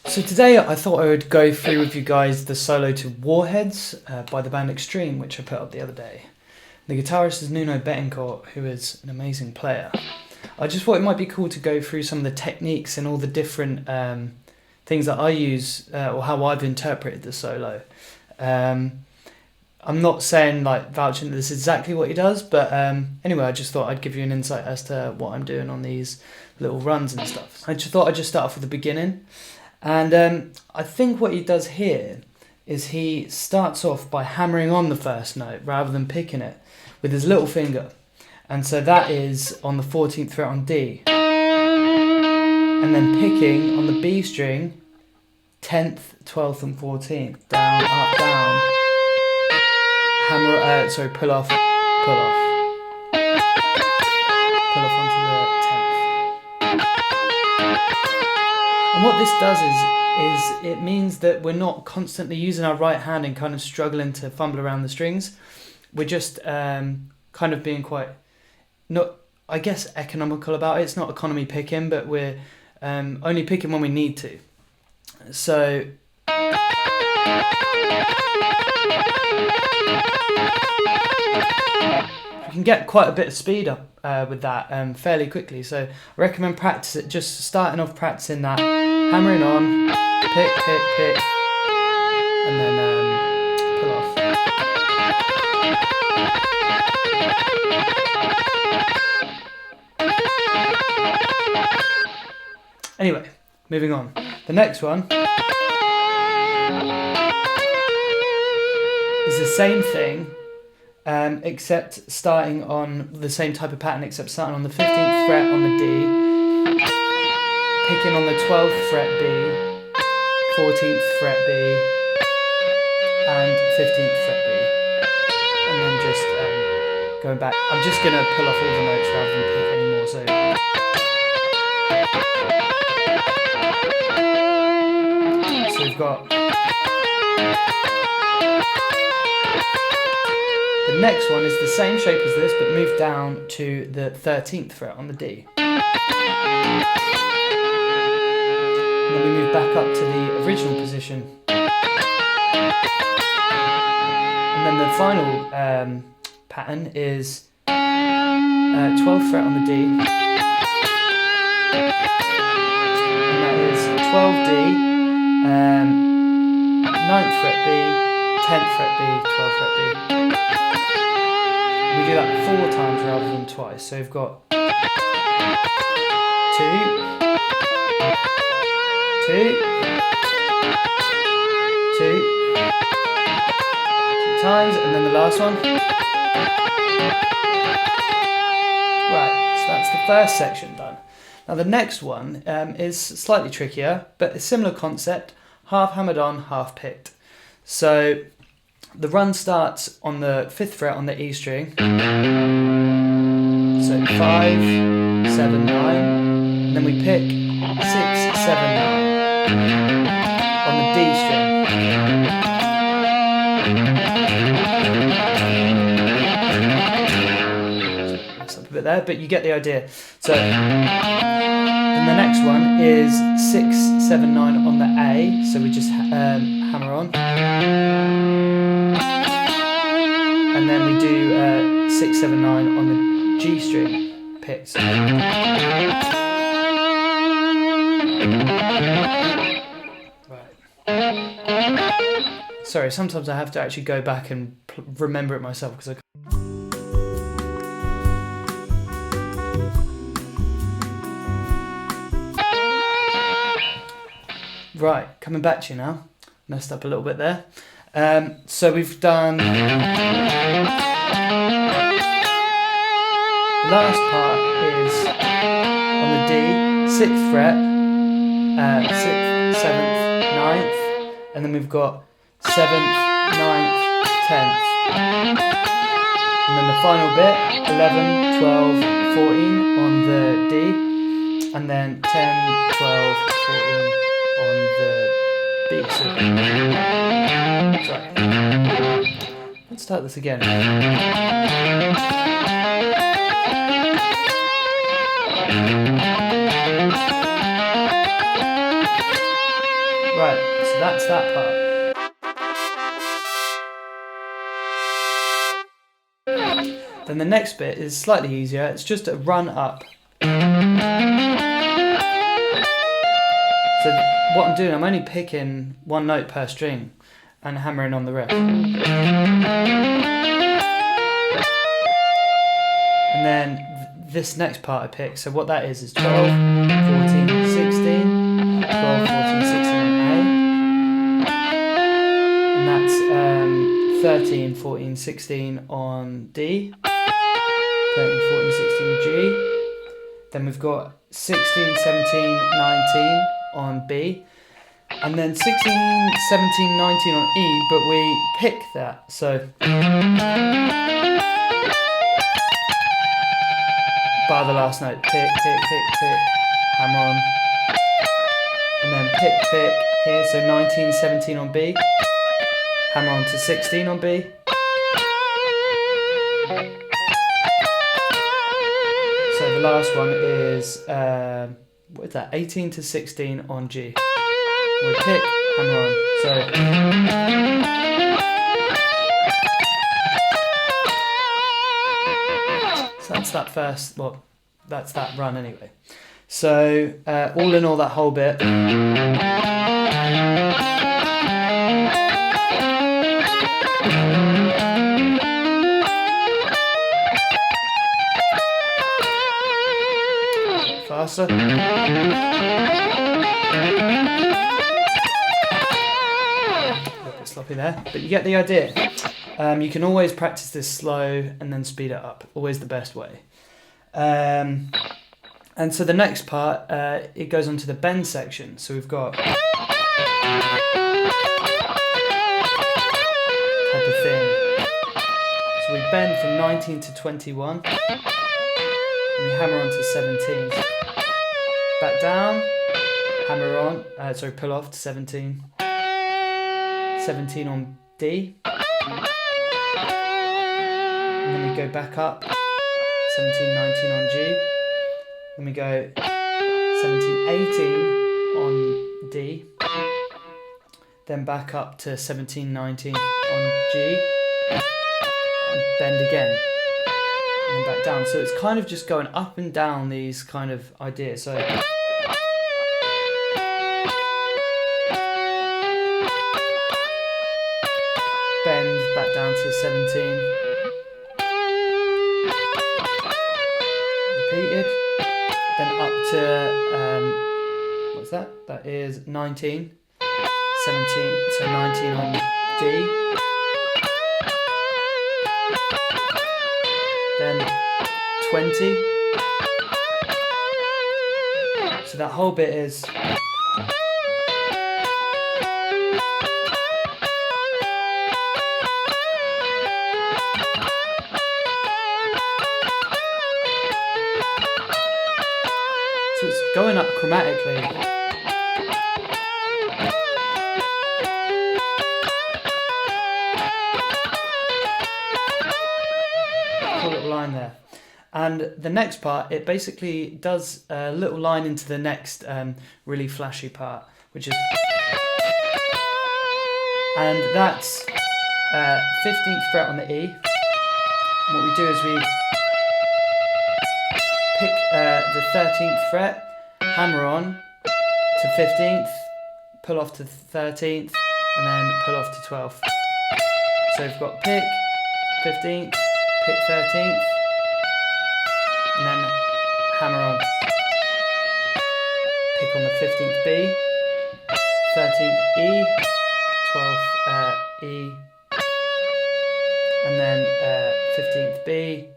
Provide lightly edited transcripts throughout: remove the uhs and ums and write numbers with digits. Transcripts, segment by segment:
So today I thought I would go through with you guys the solo to Warheads by the band Extreme, which I put up the other day. The guitarist is Nuno Betancourt, who is an amazing player. I just thought it might be cool to go through some of the techniques and all the different things that I use or how I've interpreted the solo. I'm not saying like vouching that this is exactly what he does, but anyway, I just thought I'd give you an insight as to what I'm doing on these little runs and stuff. I just thought I'd just start off with the beginning. And I think what he does here is he starts off by hammering on the first note rather than picking it with his little finger. And so that is on the 14th fret on D. And then picking on the B string, 10th, 12th and 14th. Down, up, down. Hammer, pull off, pull off. Pull off onto the 10th. And what this does is it means that we're not constantly using our right hand and kind of struggling to fumble around the strings. We're just kind of being quite, not, I guess, economical about it. It's not economy picking, but we're only picking when we need to. So you can get quite a bit of speed up with that fairly quickly. So I recommend practice it, just starting off practicing that, hammering on, pick, pick, pick, and then pull off. Anyway, moving on. The next one is the same thing, except starting on the same type of pattern, except starting on the 15th fret on the D, picking on the 12th fret B, 14th fret B, and 15th fret B, and then just going back. I'm just going to pull off all the notes rather than pick anymore. So we've got the next one is the same shape as this, but moved down to the 13th fret on the D. And then we move back up to the original position. And then the final pattern is 12th fret on the D. And that is 12D, 9th fret B, 10th fret B, 12th fret B. We do that 4 times rather than twice. So we've got 2, 2, 2 times, and then the last one. Right, so that's the first section done. Now the next one is slightly trickier, but a similar concept, half hammered on, half picked. So the run starts on the 5th fret on the E string. So 5, 7, 9, and then we pick 6, 7, 9 on the D string. Mess up a bit there, but you get the idea. So then the next one is 6, 7, 9 on the A, so we just hammer on. And then we do 6, 7, 9 on the G string picks. Right. Sorry, sometimes I have to actually go back and remember it myself because I can't. Right, coming back to you now. Messed up a little bit there. So we've done. The last part is on the D, 6th fret, 6th, 7th, 9th, and then we've got 7th, 9th, 10th. And then the final bit, 11, 12, 14 on the D, and then 10, 12, 14 on the B. So, sorry. Let's start this again. Right, so that's that part. Then the next bit is slightly easier. It's just a run up. So what I'm doing, I'm only picking one note per string and hammering on the riff. And then this next part I pick, so what that is 12, 14, 16, 12, 14, 16 on A. And that's 13, 14, 16 on D. 13, 14, 16 G. Then we've got 16, 17, 19 on B. And then 16, 17, 19 on E, but we pick that. So bar the last note, pick, pick, pick, pick, hammer on. And then pick, pick here, so 19, 17 on B. Hammer on to 16 on B. So the last one is, what is that, 18 to 16 on G. We pick, hammer on. So that's that first, well, that's that run anyway. So all in all, that whole bit. Faster. A bit sloppy there, but you get the idea. You can always practice this slow and then speed it up. Always the best way. And so the next part, it goes on to the bend section. So we've got type of thing. So we bend from 19 to 21. And we hammer on to 17. Back down, hammer on, pull off to 17. 17 on D. And then we go back up, 17, 19 on G. Then we go 17, 18 on D. Then back up to 17, 19 on G. And bend again. And then back down. So it's kind of just going up and down these kind of ideas. So bend back down to 17. Repeated. Then up to what's that? That is 19. 17. So 19 on D. Then 20. So that whole bit is so it's going up chromatically. Cool little line there. And the next part, it basically does a little line into the next really flashy part, which is, and that's 15th fret on the E. And what we do is we pick the 13th fret, hammer on to 15th, pull off to 13th, and then pull off to 12th. So we've got pick 15th, pick 13th, and then hammer on. Pick on the 15th B, 13th E, 12th E, and then 15th B,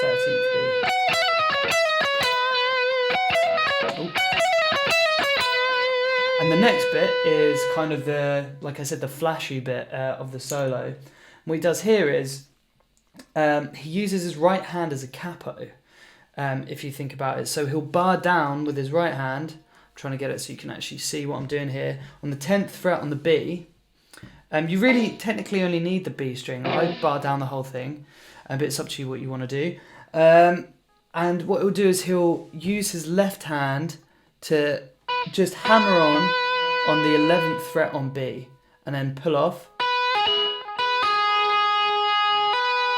13th B. Ooh. And the next bit is kind of the, like I said, the flashy bit of the solo. What he does here is he uses his right hand as a capo, if you think about it. So he'll bar down with his right hand. I'm trying to get it so you can actually see what I'm doing here. On the 10th fret on the B, You really technically only need the B string. I bar down the whole thing, but it's up to you what you want to do. And what he'll do is he'll use his left hand to just hammer on the 11th fret on B, and then pull off.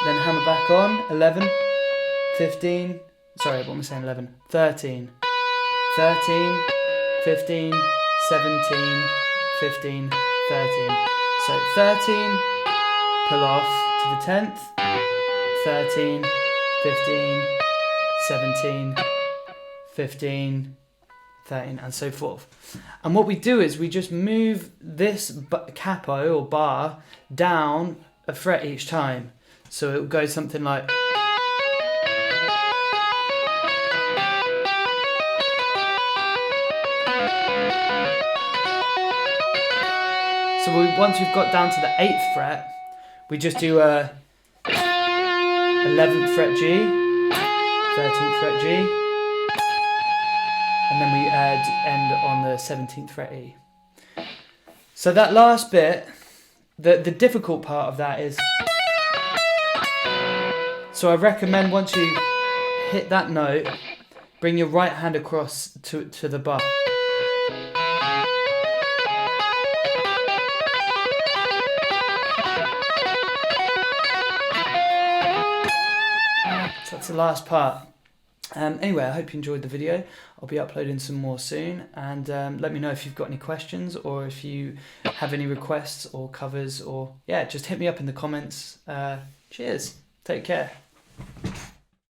Then hammer back on, 11, 15, sorry, what am I saying, 11, 13, 13, 15, 17, 15, 13. So 13, pull off to the 10th, 13, 15, 17, 15, 13, and so forth. And what we do is we just move this capo or bar down a fret each time. So it will go something like... So once we've got down to the 8th fret, we just do a 11th fret G, 13th fret G, and then we end on the 17th fret E. So that last bit, the difficult part of that is... So I recommend once you hit that note, bring your right hand across to the bar. So that's the last part. Anyway, I hope you enjoyed the video. I'll be uploading some more soon, and let me know if you've got any questions or if you have any requests or covers, or yeah, just hit me up in the comments. Cheers. Take care.